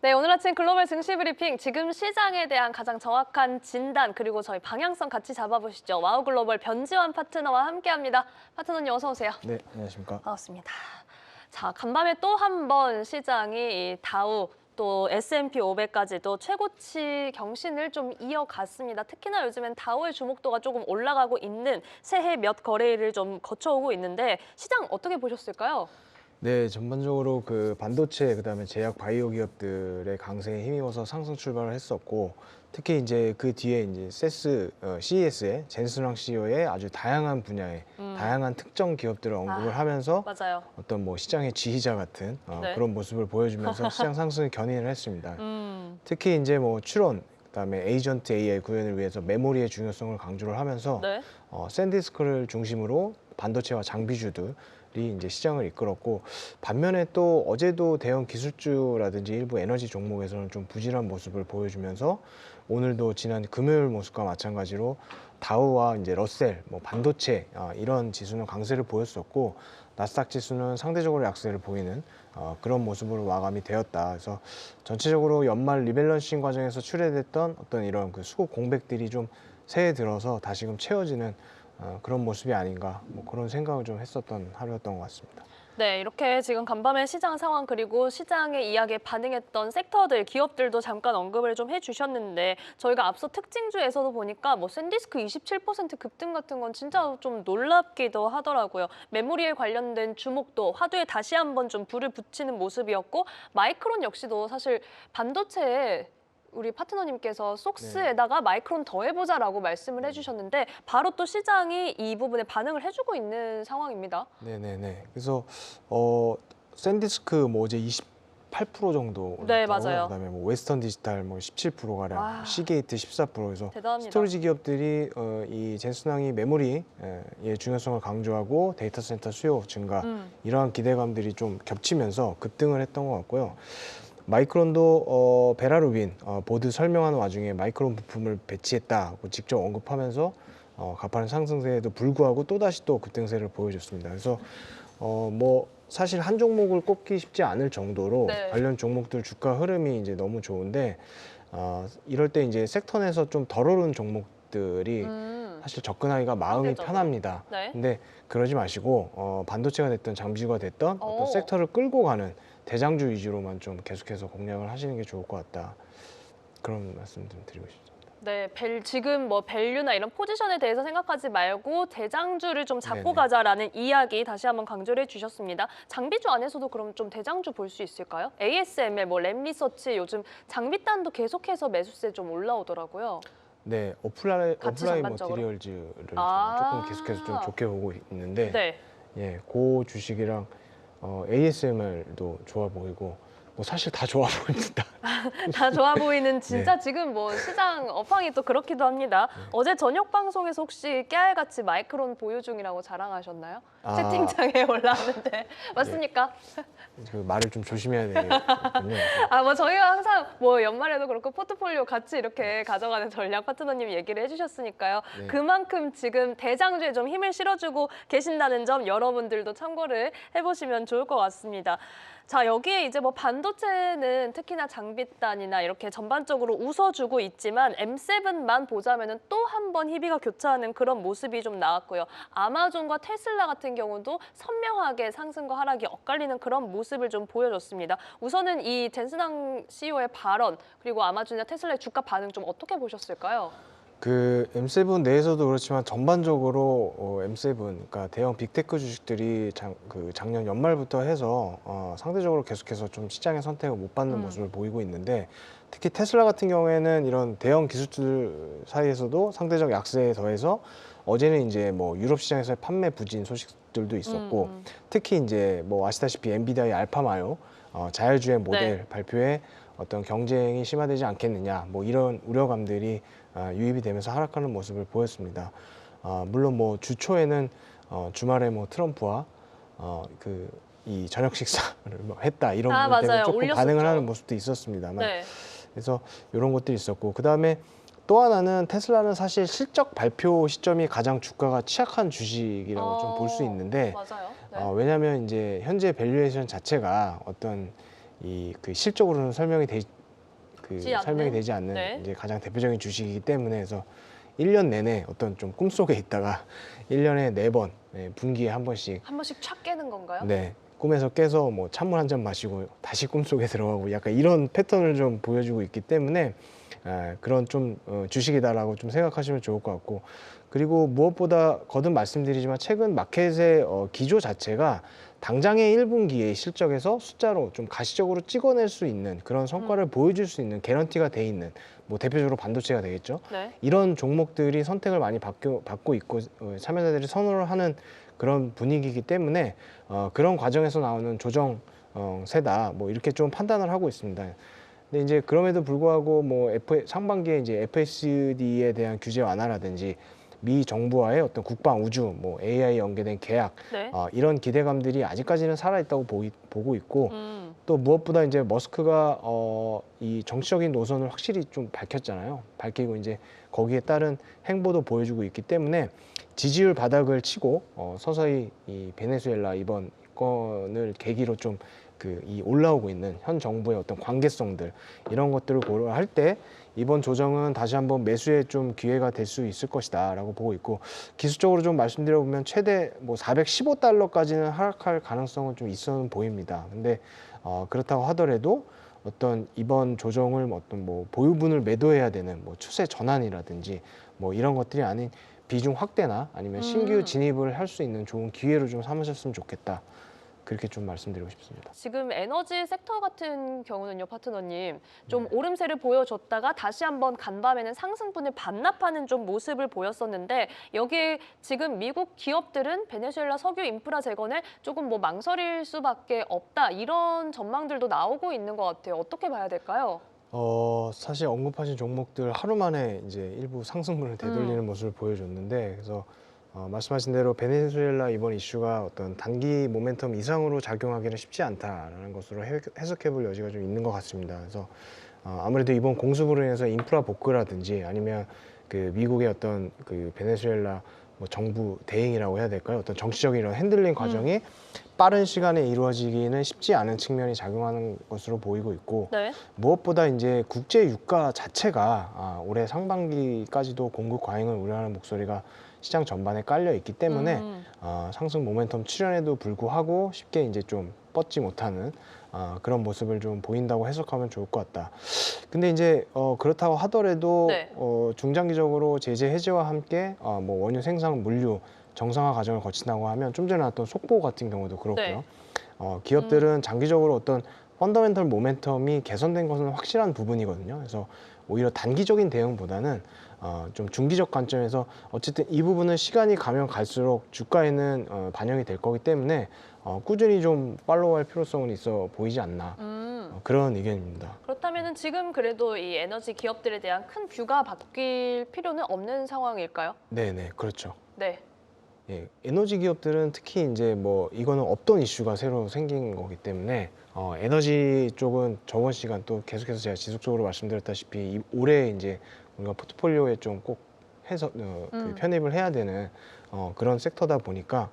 네, 오늘 아침 글로벌 증시 브리핑, 지금 시장에 대한 가장 정확한 진단 그리고 저희 방향성 같이 잡아보시죠. 와우 글로벌 변지환 파트너와 함께합니다. 파트너님 어서 오세요. 네, 안녕하십니까. 반갑습니다. 자, 간밤에 또 한 번 시장이 이 다우 또 S&P 500까지도 최고치 경신을 좀 이어갔습니다. 특히나 요즘엔 다우의 주목도가 조금 올라가고 있는 새해 몇 거래일을 좀 거쳐오고 있는데 시장 어떻게 보셨을까요? 네, 전반적으로 그 반도체 그다음에 제약 바이오 기업들의 강세에 힘입어서 상승 출발을 했었고, 특히 이제 그 뒤에 이제 CES의 젠슨왕 CEO의 아주 다양한 분야의 다양한 특정 기업들을 언급을 하면서 맞아요. 어떤 뭐 시장의 지휘자 같은 네. 그런 모습을 보여주면서 시장 상승을 견인을 했습니다. 음, 특히 이제 뭐 추론 그다음에 에이전트 AI 구현을 위해서 메모리의 중요성을 강조를 하면서 네. 샌디스크를 중심으로 반도체와 장비주들이 이제 시장을 이끌었고, 반면에 또 어제도 대형 기술주라든지 일부 에너지 종목에서는 좀 부진한 모습을 보여주면서 오늘도 지난 금요일 모습과 마찬가지로 다우와 이제 러셀, 뭐 반도체 이런 지수는 강세를 보였었고, 나스닥 지수는 상대적으로 약세를 보이는 그런 모습으로 마감이 되었다. 그래서 전체적으로 연말 리밸런싱 과정에서 출회됐던 어떤 이런 그 수급 공백들이 좀 새해 들어서 다시금 채워지는 그런 모습이 아닌가, 뭐 그런 생각을 좀 했었던 하루였던 것 같습니다. 네, 이렇게 지금 간밤의 시장 상황 그리고 시장의 이야기에 반응했던 섹터들, 기업들도 잠깐 언급을 좀 해주셨는데 저희가 앞서 특징주에서도 보니까 뭐 샌디스크 27% 급등 같은 건 진짜 좀 놀랍기도 하더라고요. 메모리에 관련된 주목도 화두에 다시 한번 좀 불을 붙이는 모습이었고 마이크론 역시도 사실 반도체에 우리 파트너님께서 속스에다가 마이크론 더해보자라고 말씀을 해주셨는데 바로 또 시장이 이 부분에 반응을 해주고 있는 상황입니다. 네네네. 그래서 샌디스크 뭐 어제 28% 정도 네, 올랐다고, 맞아요. 그다음에 뭐 웨스턴 디지털 뭐 17% 가량, 와. 시게이트 14%에서 대단합니다. 스토리지 기업들이 이 젠슨왕이 메모리의 중요성을 강조하고 데이터 센터 수요 증가, 이러한 기대감들이 좀 겹치면서 급등을 했던 것 같고요. 마이크론도 베라루빈 보드 설명하는 와중에 마이크론 부품을 배치했다고 직접 언급하면서 가파른 상승세에도 불구하고 또다시 또 급등세를 보여줬습니다. 그래서 뭐 사실 한 종목을 꼽기 쉽지 않을 정도로 네. 관련 종목들 주가 흐름이 이제 너무 좋은데, 이럴 때 이제 섹터 내에서 좀 덜 오른 종목들이 사실 접근하기가 마음이 상대적으로. 편합니다. 네. 근데 그러지 마시고 반도체가 됐든 장비주가 됐던 어떤 오. 섹터를 끌고 가는 대장주 위주로만 좀 계속해서 공략을 하시는 게 좋을 것 같다. 그런 말씀 좀 드리고 싶습니다. 네, 지금 뭐 밸류나 이런 포지션에 대해서 생각하지 말고 대장주를 좀 잡고 네네. 가자라는 이야기 다시 한번 강조를 해주셨습니다. 장비주 안에서도 그럼 좀 대장주 볼 수 있을까요? ASML, 뭐 램리서치 요즘 장비단도 계속해서 매수세 좀 올라오더라고요. 네, 같이 어플라이 전반적으로. 머티리얼즈를 아. 조금 계속해서 좀 좋게 보고 있는데, 네. 예, 그 주식이랑 ASMR도 좋아 보이고, 뭐 사실 다 좋아 보입니다. 다 좋아 보이는 진짜 네. 지금 뭐 시장 업황이 또 그렇기도 합니다. 어제 저녁 방송에서 혹시 깨알같이 마이크론 보유 중이라고 자랑하셨나요? 아. 채팅창에 올라왔는데 맞습니까? 그 말을 좀 조심해야 되겠군요. 아, 뭐 저희가 항상 뭐 연말에도 그렇고 포트폴리오 같이 이렇게 가져가는 전략 파트너님이 얘기를 해주셨으니까요. 네. 그만큼 지금 대장주에 좀 힘을 실어주고 계신다는 점 여러분들도 참고를 해보시면 좋을 것 같습니다. 자, 여기에 이제 뭐 반도체는 특히나 장비단이나 이렇게 전반적으로 웃어주고 있지만 M7만 보자면은 또 한 번 희비가 교차하는 그런 모습이 좀 나왔고요. 아마존과 테슬라 같은 경우도 선명하게 상승과 하락이 엇갈리는 그런 모습을 좀 보여줬습니다. 우선은 이 젠슨왕 CEO의 발언 그리고 아마존이나 테슬라의 주가 반응 좀 어떻게 보셨을까요? 그 M7 내에서도 그렇지만 전반적으로 M7, 그러니까 대형 빅테크 주식들이 작년 연말부터 해서 상대적으로 계속해서 좀 시장의 선택을 못 받는 모습을 보이고 있는데, 특히 테슬라 같은 경우에는 이런 대형 기술들 사이에서도 상대적 약세에 더해서 어제는 이제 뭐 유럽 시장에서의 판매 부진 소식들도 있었고, 특히 이제 뭐 아시다시피 엔비디아의 알파마요 자율주행 모델 네. 발표에 어떤 경쟁이 심화되지 않겠느냐, 뭐 이런 우려감들이 유입이 되면서 하락하는 모습을 보였습니다. 물론 뭐 주 초에는 주말에 뭐 트럼프와 이 저녁 식사를 뭐 했다 이런 부분 때문에 맞아요. 조금 올렸었죠. 반응을 하는 모습도 있었습니다만, 네. 그래서 이런 것들이 있었고, 그 다음에 또 하나는 테슬라는 사실 실적 발표 시점이 가장 주가가 취약한 주식이라고 좀 볼 수 있는데, 맞아요. 네. 왜냐하면 이제 현재 밸류에이션 자체가 어떤 이 그 실적으로는 설명이 않는? 되지 않는 네. 이제 가장 대표적인 주식이기 때문에 해서 1년 내내 어떤 좀 꿈속에 있다가 1년에 4번 분기에 한 번씩 한 번씩 착 깨는 건가요? 네, 꿈에서 깨서 뭐 찬물 한 잔 마시고 다시 꿈속에 들어가고 약간 이런 패턴을 좀 보여주고 있기 때문에 그런 좀 주식이다라고 좀 생각하시면 좋을 것 같고, 그리고 무엇보다 거듭 말씀드리지만 최근 마켓의 기조 자체가 당장의 1분기의 실적에서 숫자로 좀 가시적으로 찍어낼 수 있는 그런 성과를 보여줄 수 있는 개런티가 돼 있는, 뭐 대표적으로 반도체가 되겠죠. 네. 이런 종목들이 선택을 많이 받고 있고 참여자들이 선호를 하는 그런 분위기이기 때문에 그런 과정에서 나오는 조정 세다 뭐 이렇게 좀 판단을 하고 있습니다. 근데 이제 그럼에도 불구하고 뭐 상반기에 이제 FSD에 대한 규제 완화라든지 미 정부와의 어떤 국방 우주, 뭐 AI 연계된 계약, 네. 이런 기대감들이 아직까지는 살아있다고 보고 있고, 또 무엇보다 이제 머스크가 이 정치적인 노선을 확실히 좀 밝혔잖아요. 밝히고 이제 거기에 따른 행보도 보여주고 있기 때문에 지지율 바닥을 치고 서서히 이 베네수엘라 이번 건을 계기로 좀 이 올라오고 있는 현 정부의 어떤 관계성들, 이런 것들을 고려할 때 이번 조정은 다시 한번 매수에 좀 기회가 될 수 있을 것이다라고 보고 있고, 기술적으로 좀 말씀드려보면 최대 뭐 415달러까지는 하락할 가능성은 좀 있어 보입니다. 근데 그렇다고 하더라도 어떤 이번 조정을 어떤 뭐 보유분을 매도해야 되는 뭐 추세 전환이라든지 뭐 이런 것들이 아닌 비중 확대나 아니면 신규 진입을 할 수 있는 좋은 기회로 좀 삼으셨으면 좋겠다, 그렇게 좀 말씀드리고 싶습니다. 지금 에너지 섹터 같은 경우는요, 파트너님, 좀 오름세를 보여줬다가 다시 한번 간밤에는 상승분을 반납하는 좀 모습을 보였었는데, 여기에 지금 미국 기업들은 베네수엘라 석유 인프라 재건에 조금 뭐 망설일 수밖에 없다, 이런 전망들도 나오고 있는 것 같아요. 어떻게 봐야 될까요? 사실 언급하신 종목들 하루 만에 이제 일부 상승분을 되돌리는 모습을 보여줬는데, 그래서 말씀하신 대로 베네수엘라 이번 이슈가 어떤 단기 모멘텀 이상으로 작용하기는 쉽지 않다라는 것으로 해석해 볼 여지가 좀 있는 것 같습니다. 그래서 아무래도 이번 공습으로 인해서 인프라 복구라든지 아니면 그 미국의 어떤 그 베네수엘라 뭐 정부 대행이라고 해야 될까요? 어떤 정치적인 이런 핸들링 과정이 빠른 시간에 이루어지기는 쉽지 않은 측면이 작용하는 것으로 보이고 있고, 네. 무엇보다 이제 국제 유가 자체가 올해 상반기까지도 공급 과잉을 우려하는 목소리가 시장 전반에 깔려 있기 때문에 상승 모멘텀 출현에도 불구하고 쉽게 이제 좀 뻗지 못하는 그런 모습을 좀 보인다고 해석하면 좋을 것 같다. 근데 이제 그렇다고 하더라도 네. 중장기적으로 제재 해제와 함께 뭐 원유 생산 물류 정상화 과정을 거친다고 하면 좀 전에 나왔던 속보 같은 경우도 그렇고요. 기업들은 장기적으로 어떤 펀더멘털 모멘텀이 개선된 것은 확실한 부분이거든요. 그래서 오히려 단기적인 대응보다는 좀 중기적 관점에서 어쨌든 이 부분은 시간이 가면 갈수록 주가에는 반영이 될 거기 때문에 꾸준히 좀 팔로우할 필요성은 있어 보이지 않나, 그런 의견입니다. 그렇다면은 지금 그래도 이 에너지 기업들에 대한 큰 뷰가 바뀔 필요는 없는 상황일까요? 네네, 그렇죠. 네. 예, 에너지 기업들은 특히 이제 뭐 이거는 없던 이슈가 새로 생긴 거기 때문에 에너지 쪽은 저번 시간 또 계속해서 제가 지속적으로 말씀드렸다시피 올해 이제 우리가 포트폴리오에 좀 꼭 해서 그 편입을 해야 되는 그런 섹터다 보니까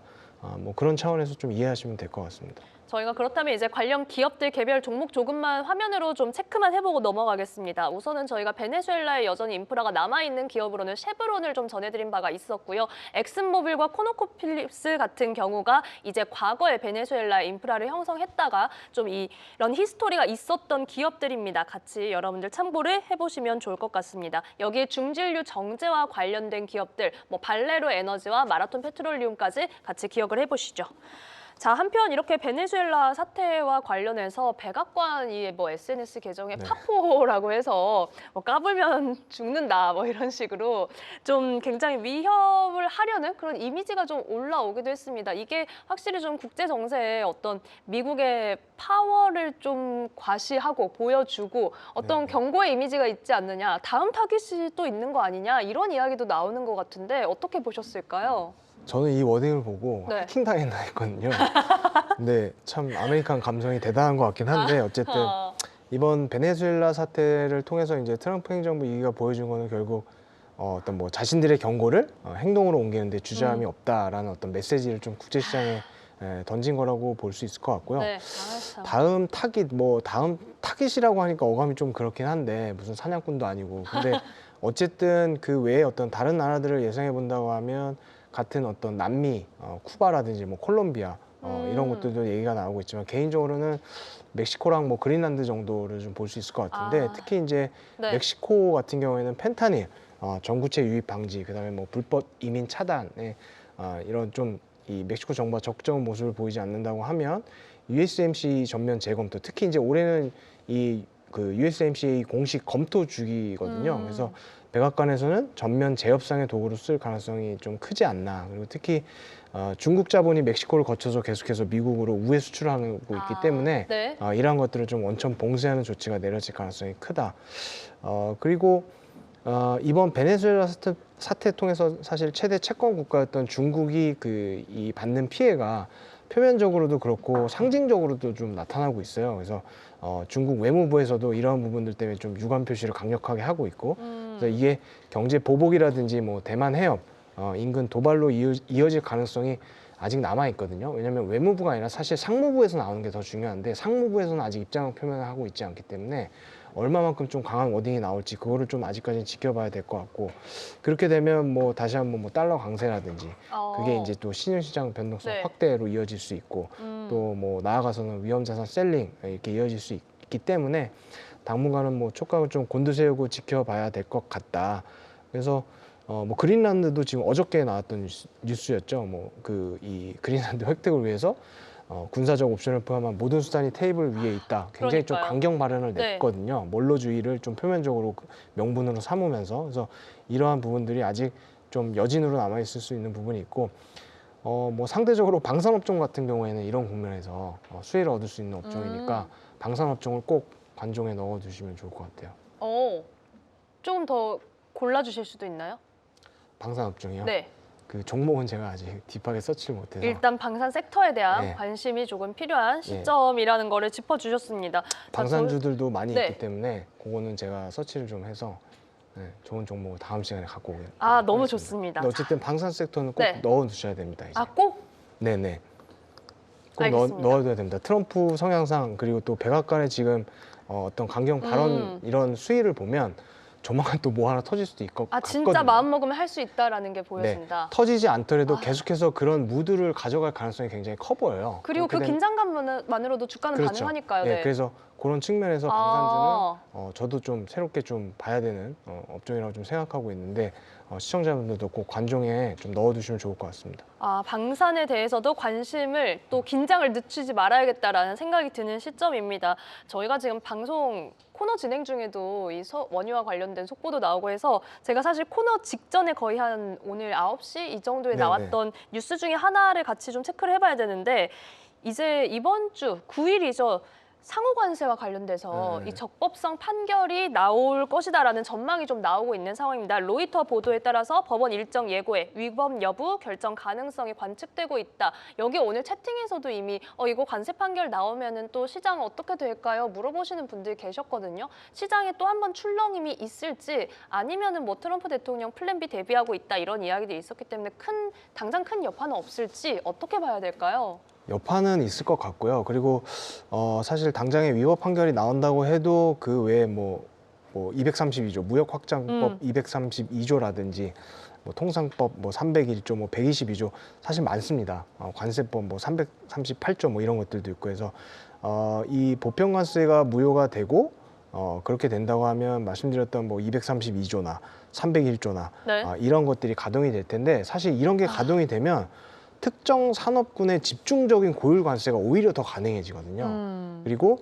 뭐 그런 차원에서 좀 이해하시면 될 것 같습니다. 저희가 그렇다면 이제 관련 기업들 개별 종목 조금만 화면으로 좀 체크만 해보고 넘어가겠습니다. 우선은 저희가 베네수엘라에 여전히 인프라가 남아있는 기업으로는 쉐브론을 좀 전해드린 바가 있었고요. 엑슨모빌과 코노코필립스 같은 경우가 이제 과거에 베네수엘라의 인프라를 형성했다가 좀 이런 히스토리가 있었던 기업들입니다. 같이 여러분들 참고를 해보시면 좋을 것 같습니다. 여기에 중진류 정제와 관련된 기업들, 뭐 발레로 에너지와 마라톤 페트롤리움까지 같이 기억을 해보시죠. 자, 한편 이렇게 베네수엘라 사태와 관련해서 백악관이 뭐 SNS 계정에 파포라고 해서 뭐 까불면 죽는다 뭐 이런 식으로 좀 굉장히 위협을 하려는 그런 이미지가 좀 올라오기도 했습니다. 이게 확실히 좀 국제 정세에 어떤 미국의 파워를 좀 과시하고 보여주고 어떤 경고의 이미지가 있지 않느냐, 다음 타깃이 또 있는 거 아니냐, 이런 이야기도 나오는 것 같은데 어떻게 보셨을까요? 저는 이 워딩을 보고 네. 해킹당했나 했거든요. 근데 참 아메리칸 감성이 대단한 것 같긴 한데, 어쨌든 이번 베네수엘라 사태를 통해서 이제 트럼프 행정부 이기가 보여준 거는 결국 어떤 뭐 자신들의 경고를 행동으로 옮기는데 주저함이 없다라는 어떤 메시지를 좀 국제시장에 던진 거라고 볼 수 있을 것 같고요. 네. 아, 참. 다음 타깃이라고 하니까 어감이 좀 그렇긴 한데 무슨 사냥꾼도 아니고 근데 어쨌든 그 외에 어떤 다른 나라들을 예상해 본다고 하면 같은 어떤 남미, 쿠바라든지 뭐 콜롬비아 이런 곳들도 얘기가 나오고 있지만 개인적으로는 멕시코랑 뭐 그린란드 정도를 좀 볼 수 있을 것 같은데 아. 특히 이제 네. 멕시코 같은 경우에는 펜타닐, 전구체 유입 방지, 그다음에 뭐 불법 이민 차단에 이런 좀 이 멕시코 정부가 적극적인 모습을 보이지 않는다고 하면 USMCA 전면 재검토, 특히 이제 올해는 이 그 USMCA 공식 검토 주기거든요. 그래서 백악관에서는 전면 재협상의 도구로 쓸 가능성이 좀 크지 않나. 그리고 특히 중국 자본이 멕시코를 거쳐서 계속해서 미국으로 우회 수출하고 있기 때문에 네. 이러한 것들을 좀 원천 봉쇄하는 조치가 내려질 가능성이 크다. 그리고 이번 베네수엘라 사태 통해서 사실 최대 채권 국가였던 중국이 이 받는 피해가 표면적으로도 그렇고 상징적으로도 좀 나타나고 있어요. 그래서 중국 외무부에서도 이러한 부분들 때문에 좀 유감 표시를 강력하게 하고 있고, 그래서 이게 경제 보복이라든지 뭐 대만 해협 인근 도발로 이어질 가능성이 아직 남아 있거든요. 왜냐하면 외무부가 아니라 사실 상무부에서 나오는 게 더 중요한데 상무부에서는 아직 입장 표명을 하고 있지 않기 때문에 얼마만큼 좀 강한 워딩이 나올지 그거를 좀 아직까지는 지켜봐야 될 것 같고, 그렇게 되면 뭐 다시 한번 뭐 달러 강세라든지 그게 이제 또 신흥시장 변동성 네. 확대로 이어질 수 있고 또 뭐 나아가서는 위험자산 셀링 이렇게 이어질 수 있기 때문에 당분간은 뭐 촉각을 좀 곤두세우고 지켜봐야 될 것 같다. 그래서 뭐 그린란드도 지금 어저께 나왔던 뉴스였죠. 뭐 이 그린란드 획득을 위해서 군사적 옵션을 포함한 모든 수단이 테이블 위에 있다. 굉장히 좀 그러니까요. 강경 발언을 네. 냈거든요. 몰로주의를 좀 표면적으로 명분으로 삼으면서. 그래서 이러한 부분들이 아직 좀 여진으로 남아 있을 수 있는 부분이 있고, 뭐 상대적으로 방산업종 같은 경우에는 이런 국면에서 수혜를 얻을 수 있는 업종이니까 방산업종을 꼭 관종에 넣어두시면 좋을 것 같아요. 조금 더 골라주실 수도 있나요? 방산업종이요? 네. 그 종목은 제가 아직 딥하게 서치를 못해서. 일단 방산 섹터에 대한 네. 관심이 조금 필요한 시점이라는 거를 짚어주셨습니다. 방산주들도 많이 네. 있기 때문에 그거는 제가 서치를 좀 해서 좋은 종목을 다음 시간에 갖고 오겠습니다. 너무 좋습니다. 근데 어쨌든 방산 섹터는 꼭 네. 넣어두셔야 됩니다. 이제. 꼭? 네네. 꼭 알겠습니다. 넣어둬야 됩니다. 트럼프 성향상 그리고 또 백악관의 지금 어떤 강경 발언 이런 수위를 보면 조만간 또 뭐 하나 터질 수도 있고 진짜 같거든요. 마음 먹으면 할 수 있다라는 게 보여진다. 터지지 않더라도 계속해서 그런 무드를 가져갈 가능성이 굉장히 커 보여요. 그리고 그 긴장감만으로도 주가는 그렇죠. 반응하니까요. 네, 네. 그래서 그런 측면에서 방산주는 저도 좀 새롭게 좀 봐야 되는 업종이라고 좀 생각하고 있는데 시청자분들도 꼭 관종에 좀 넣어두시면 좋을 것 같습니다. 방산에 대해서도 관심을 또 긴장을 늦추지 말아야겠다라는 생각이 드는 시점입니다. 저희가 지금 방송 코너 진행 중에도 이 원유와 관련된 속보도 나오고 해서 제가 사실 코너 직전에 거의 한 오늘 9시 이 정도에 네네. 나왔던 뉴스 중에 하나를 같이 좀 체크를 해봐야 되는데 이제 이번 주 9일이죠. 상호 관세와 관련돼서 이 적법성 판결이 나올 것이다라는 전망이 좀 나오고 있는 상황입니다. 로이터 보도에 따라서 법원 일정 예고에 위법 여부 결정 가능성이 관측되고 있다. 여기 오늘 채팅에서도 이미 이거 관세 판결 나오면은 또 시장 어떻게 될까요? 물어보시는 분들이 계셨거든요. 시장에 또 한 번 출렁임이 있을지 아니면은 뭐 트럼프 대통령 플랜 B 대비하고 있다 이런 이야기들이 있었기 때문에 당장 큰 여파는 없을지 어떻게 봐야 될까요? 여파는 있을 것 같고요. 그리고 사실 당장에 위법 판결이 나온다고 해도 그 외에 뭐 232조 무역 확장법 232조라든지 뭐 통상법 뭐 301조 뭐 122조 사실 많습니다. 관세법 뭐 338조 뭐 이런 것들도 있고 해서 이 보편 관세가 무효가 되고 그렇게 된다고 하면 말씀드렸던 뭐 232조나 301조나 네. 이런 것들이 가동이 될 텐데 사실 이런 게 가동이 되면 특정 산업군의 집중적인 고율 관세가 오히려 더 가능해지거든요. 그리고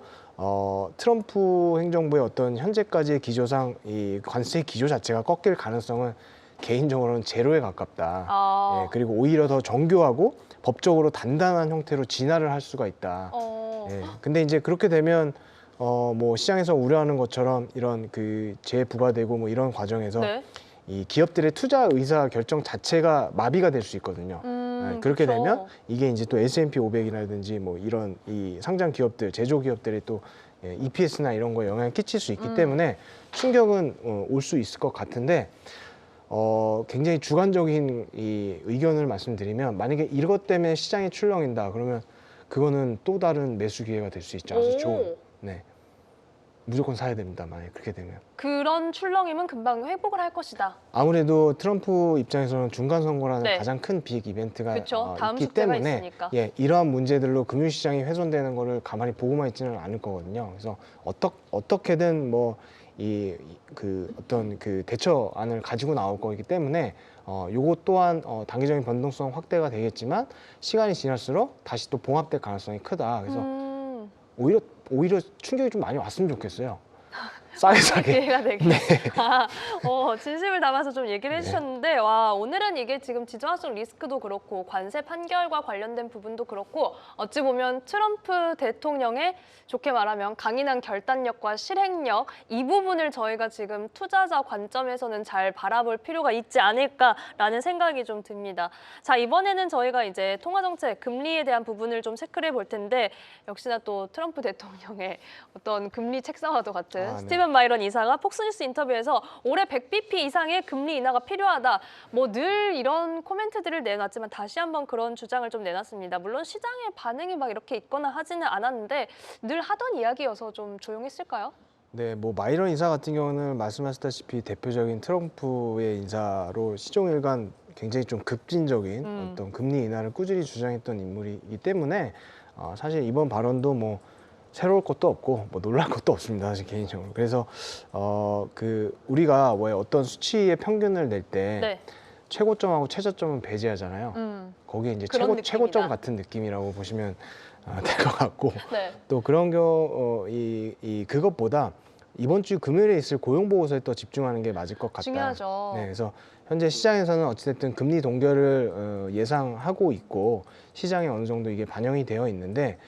트럼프 행정부의 어떤 현재까지의 기조상 이 관세 기조 자체가 꺾일 가능성은 개인적으로는 제로에 가깝다. 예, 그리고 오히려 더 정교하고 법적으로 단단한 형태로 진화를 할 수가 있다. 예, 근데 이제 그렇게 되면 뭐 시장에서 우려하는 것처럼 이런 그 재부과되고 뭐 이런 과정에서 네. 이 기업들의 투자 의사 결정 자체가 마비가 될 수 있거든요. 그렇게 그쵸. 되면 이게 이제 또 S&P 500이라든지 뭐 이런 이 상장 기업들, 제조 기업들이 또 EPS나 이런 거에 영향을 끼칠 수 있기 때문에 충격은 올 수 있을 것 같은데 굉장히 주관적인 이 의견을 말씀드리면 만약에 이것 때문에 시장이 출렁인다 그러면 그거는 또 다른 매수 기회가 될 수 있죠. 아주 좋은. 네. 무조건 사야 됩니다. 만약에 그렇게 되면. 그런 출렁임은 금방 회복을 할 것이다. 아무래도 트럼프 입장에서는 중간 선거라는 네. 가장 큰 빅 이벤트가 그쵸. 다음 있기 숙제가 때문에 있으니까. 예, 이러한 문제들로 금융시장이 훼손되는 거를 가만히 보고만 있지는 않을 거거든요. 그래서 어떻게든 뭐 그 어떤 그 대처안을 가지고 나올 거기 때문에 요것 또한 단기적인 변동성 확대가 되겠지만 시간이 지날수록 다시 또 봉합될 가능성이 크다. 그래서 오히려 충격이 좀 많이 왔으면 좋겠어요. 싸게. 기회가 되게. 네. 진심을 담아서 좀 얘기를 해주셨는데, 와, 오늘은 이게 지금 지정학적 리스크도 그렇고, 관세 판결과 관련된 부분도 그렇고, 어찌 보면 트럼프 대통령의 좋게 말하면 강인한 결단력과 실행력, 이 부분을 저희가 지금 투자자 관점에서는 잘 바라볼 필요가 있지 않을까라는 생각이 좀 듭니다. 자, 이번에는 저희가 이제 통화정책, 금리에 대한 부분을 좀 체크를 해볼 텐데, 역시나 또 트럼프 대통령의 어떤 금리 책상화도 같은 스티븐 마이런 이사가 폭스뉴스 인터뷰에서 올해 100bp 이상의 금리 인하가 필요하다. 뭐 늘 이런 코멘트들을 내놨지만 다시 한번 그런 주장을 좀 내놨습니다. 물론 시장의 반응이 막 이렇게 있거나 하지는 않았는데 늘 하던 이야기여서 좀 조용했을까요? 네, 뭐 마이런 인사 같은 경우는 말씀하셨다시피 대표적인 트럼프의 인사로 시종일관 굉장히 좀 급진적인 어떤 금리 인하를 꾸준히 주장했던 인물이기 때문에 사실 이번 발언도 뭐 새로울 것도 없고 뭐 놀랄 것도 없습니다. 사실 개인적으로. 그래서 우리가 왜 어떤 수치의 평균을 낼 때 네. 최고점하고 최저점은 배제하잖아요. 거기에 이제 그런 느낌이다. 최고점 같은 느낌이라고 보시면 될 것 같고 네. 또 그런 그것보다 이번 주 금요일에 있을 고용 보고서에 또 집중하는 게 맞을 것 같다. 중요하죠. 네, 그래서 현재 시장에서는 어찌됐든 금리 동결을 예상하고 있고 시장에 어느 정도 이게 반영이 되어 있는데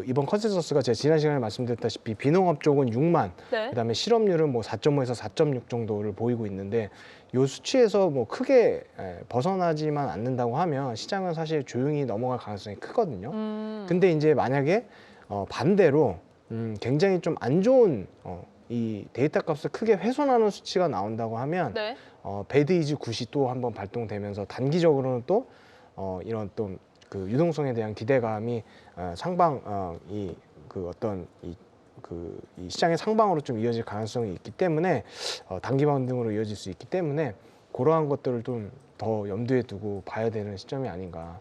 이번 컨센서스가 제가 지난 시간에 말씀드렸다시피 비농업 쪽은 6만, 네. 그다음에 실업률은 뭐 4.5에서 4.6 정도를 보이고 있는데 요 수치에서 뭐 크게 벗어나지만 않는다고 하면 시장은 사실 조용히 넘어갈 가능성이 크거든요. 근데 이제 만약에 반대로 굉장히 좀 안 좋은 이 데이터 값을 크게 훼손하는 수치가 나온다고 하면 네. 배드 이즈 굿이 또 한번 발동되면서 단기적으로는 또 이런 또 그 유동성에 대한 기대감이 이 시장의 상방으로 좀 이어질 가능성이 있기 때문에 단기 반등으로 이어질 수 있기 때문에 그러한 것들을 좀 더 염두에 두고 봐야 되는 시점이 아닌가.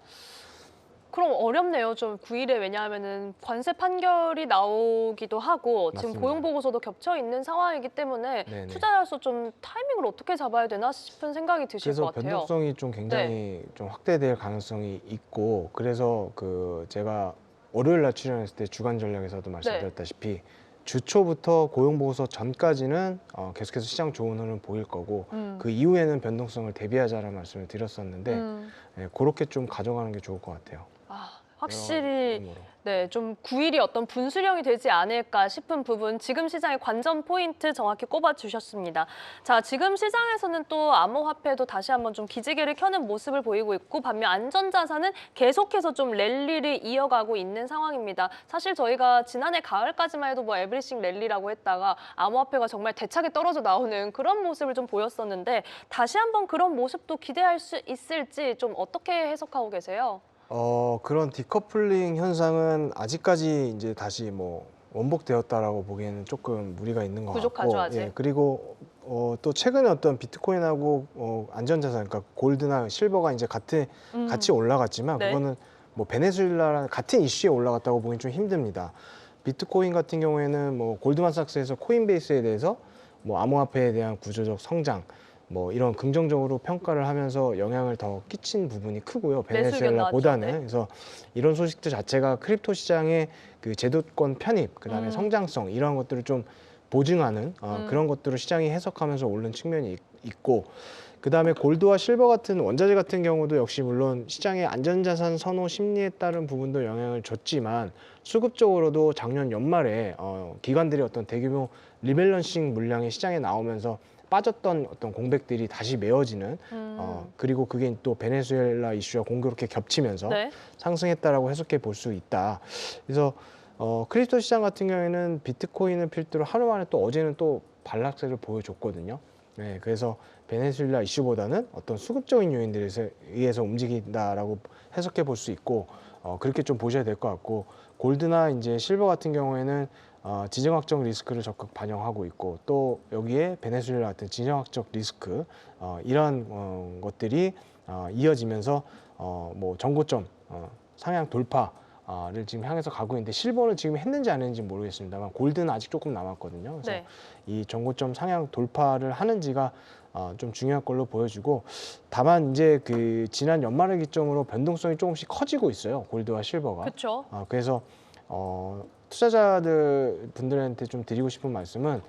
그럼 어렵네요. 좀 9일에 왜냐하면은 관세 판결이 나오기도 하고 지금 맞습니다. 고용 보고서도 겹쳐 있는 상황이기 때문에 네네. 투자자로서 좀 타이밍을 어떻게 잡아야 되나 싶은 생각이 드실 것 그래서 같아요. 변동성이 좀 굉장히 좀 확대될 가능성이 있고 그래서 제가 월요일 날 출연했을 때 주간 전략에서도 말씀드렸다시피 주 초부터 고용 보고서 전까지는 계속해서 시장 좋은 흐름 보일 거고 그 이후에는 변동성을 대비하자라는 말씀을 드렸었는데 그렇게 좀 가져가는 게 좋을 것 같아요. 확실히 그런 네, 좀 9일이 어떤 분수령이 되지 않을까 싶은 부분 지금 시장의 관전 포인트 정확히 꼽아주셨습니다. 자, 지금 시장에서는 또 암호화폐도 다시 한번 좀 기지개를 켜는 모습을 보이고 있고 반면 안전자산은 계속해서 좀 랠리를 이어가고 있는 상황입니다. 사실 저희가 지난해 가을까지만 해도 뭐 에브리싱 랠리라고 했다가 암호화폐가 정말 대차게 떨어져 나오는 그런 모습을 좀 보였었는데 다시 한번 그런 모습도 기대할 수 있을지 좀 어떻게 해석하고 계세요? 그런 디커플링 현상은 아직까지 이제 다시 뭐 원복되었다라고 보기에는 조금 무리가 있는 것 부족하죠, 같고, 아직. 예, 그리고 또 최근에 어떤 비트코인하고 안전자산, 그러니까 골드나 실버가 이제 같이 올라갔지만 네. 그거는 뭐 베네수엘라랑 같은 이슈에 올라갔다고 보기는 좀 힘듭니다. 비트코인 같은 경우에는 뭐 골드만삭스에서 코인베이스에 대해서 뭐 암호화폐에 대한 구조적 성장 뭐 이런 긍정적으로 평가를 하면서 영향을 더 끼친 부분이 크고요. 베네수엘라보다는. 나왔죠, 네. 그래서 이런 소식들 자체가 크립토 시장의 그 제도권 편입, 그다음에 성장성 이런 것들을 좀 보증하는 그런 것들을 시장이 해석하면서 오른 측면이 있고, 그다음에 골드와 실버 같은 원자재 같은 경우도 역시 물론 시장의 안전자산 선호 심리에 따른 부분도 영향을 줬지만 수급적으로도 작년 연말에 기관들이 어떤 대규모 리밸런싱 물량이 시장에 나오면서 빠졌던 어떤 공백들이 다시 메워지는 그리고 그게 또 베네수엘라 이슈와 공교롭게 겹치면서 네. 상승했다라고 해석해 볼 수 있다. 그래서 크립토 시장 같은 경우에는 비트코인을 필두로 하루 만에 또 어제는 또 반락세를 보여줬거든요. 네, 그래서 베네수엘라 이슈보다는 어떤 수급적인 요인들에 의해서 움직인다라고 해석해 볼 수 있고 그렇게 좀 보셔야 될 것 같고 골드나 이제 실버 같은 경우에는 지정학적 리스크를 적극 반영하고 있고 또 여기에 베네수엘라 같은 지정학적 리스크 이러한 것들이 이어지면서 뭐 전고점 상향 돌파를 지금 향해서 가고 있는데 실버는 지금 했는지 안 했는지 모르겠습니다만 골드는 아직 조금 남았거든요. 그래서 네. 이 전고점 상향 돌파를 하는지가 좀 중요한 걸로 보여지고 다만 이제 그 지난 연말을 기점으로 변동성이 조금씩 커지고 있어요. 골드와 실버가. 그렇죠. 그래서 투자자들 분들한테 좀 드리고 싶은 말씀은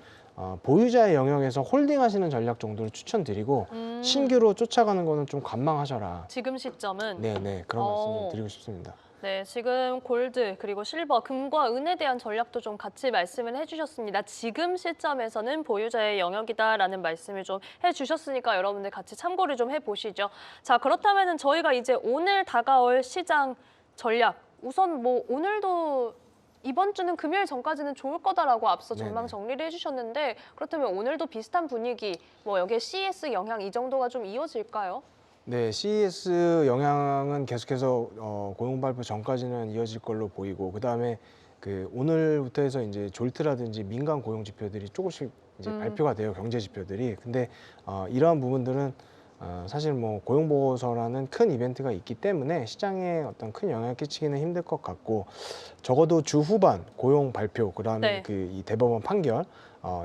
보유자의 영역에서 홀딩하시는 전략 정도를 추천드리고 신규로 쫓아가는 거는 좀 관망하셔라. 지금 시점은 네네 그런 말씀을 드리고 싶습니다. 네, 지금 골드 그리고 실버, 금과 은에 대한 전략도 좀 같이 말씀을 해주셨습니다. 지금 시점에서는 보유자의 영역이다라는 말씀을 좀 해주셨으니까 여러분들 같이 참고를 좀 해보시죠. 자, 그렇다면은 저희가 이제 오늘 다가올 시장 전략, 우선 뭐 오늘도 이번 주는 금요일 전까지는 좋을 거다라고 앞서 전망 네네. 정리를 해주셨는데 그렇다면 오늘도 비슷한 분위기, 뭐 여기에 CES 영향 이 정도가 좀 이어질까요? 네, CES 영향은 계속해서 고용 발표 전까지는 이어질 걸로 보이고 그다음에 그 오늘부터 해서 이제 졸트라든지 민간 고용 지표들이 조금씩 이제 발표가 돼요, 경제 지표들이. 근데 이러한 부분들은 사실 뭐 고용 보고서라는 큰 이벤트가 있기 때문에 시장에 어떤 큰 영향을 끼치기는 힘들 것 같고 적어도 주 후반 고용 발표 그다음에 네. 그 이 대법원 판결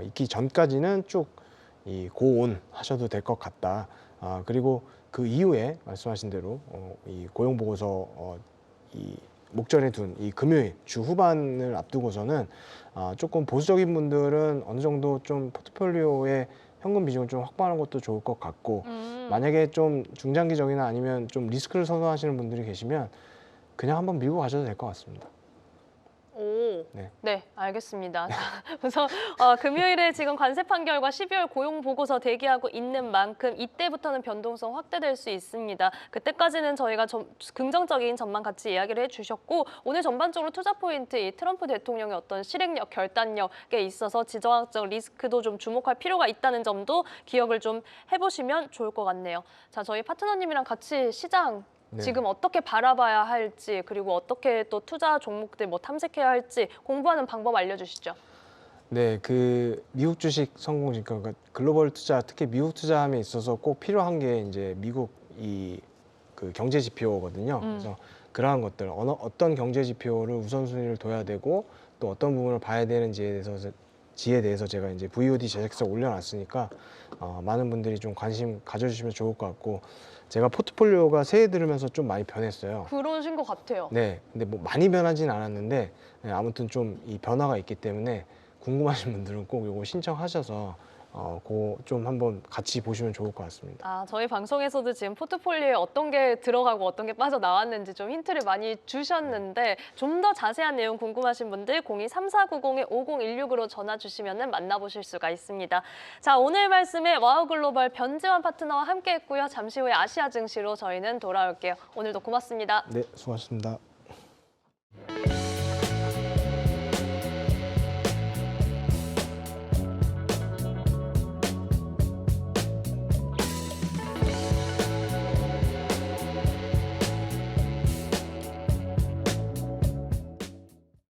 있기 전까지는 쭉 이 고온 하셔도 될 것 같다. 그리고 그 이후에 말씀하신 대로 이 고용 보고서 이 목전에 둔 이 금요일 주 후반을 앞두고서는 조금 보수적인 분들은 어느 정도 좀 포트폴리오에 현금 비중을 좀 확보하는 것도 좋을 것 같고 만약에 좀 중장기적이나 아니면 좀 리스크를 선호하시는 분들이 계시면 그냥 한번 밀고 가셔도 될 것 같습니다. 오, 네. 네, 알겠습니다. 자, 우선 금요일에 지금 관세 판결과 12월 고용 보고서 대기하고 있는 만큼 이때부터는 변동성 확대될 수 있습니다. 그때까지는 저희가 긍정적인 전망 같이 이야기를 해주셨고 오늘 전반적으로 투자 포인트 이 트럼프 대통령의 어떤 실행력, 결단력에 있어서 지정학적 리스크도 좀 주목할 필요가 있다는 점도 기억을 좀 해보시면 좋을 것 같네요. 자, 저희 파트너님이랑 같이 시장 네. 지금 어떻게 바라봐야 할지 그리고 어떻게 또 투자 종목들 뭐 탐색해야 할지 공부하는 방법 알려주시죠. 네, 그 미국 주식 성공 그러니까 글로벌 투자 특히 미국 투자함에 있어서 꼭 필요한 게 이제 미국 이 그 경제 지표거든요. 그래서 그러한 것들 어떤 경제 지표를 우선순위를 둬야 되고 또 어떤 부분을 봐야 되는지에 대해서 제가 이제 VOD 제작서 올려놨으니까 많은 분들이 좀 관심 가져주시면 좋을 것 같고 제가 포트폴리오가 새해 들으면서 좀 많이 변했어요. 그러신 것 같아요. 네, 근데 뭐 많이 변하진 않았는데 아무튼 좀 이 변화가 있기 때문에 궁금하신 분들은 꼭 이거 신청하셔서 그거 좀 한번 같이 보시면 좋을 것 같습니다. 저희 방송에서도 지금 포트폴리오에 어떤 게 들어가고 어떤 게 빠져나왔는지 좀 힌트를 많이 주셨는데 좀 더 자세한 내용 궁금하신 분들 02-3490-5016으로 전화 주시면 만나보실 수가 있습니다. 자, 오늘 말씀에 와우글로벌 변재환 파트너와 함께했고요. 잠시 후에 아시아 증시로 저희는 돌아올게요. 오늘도 고맙습니다. 네, 수고하셨습니다.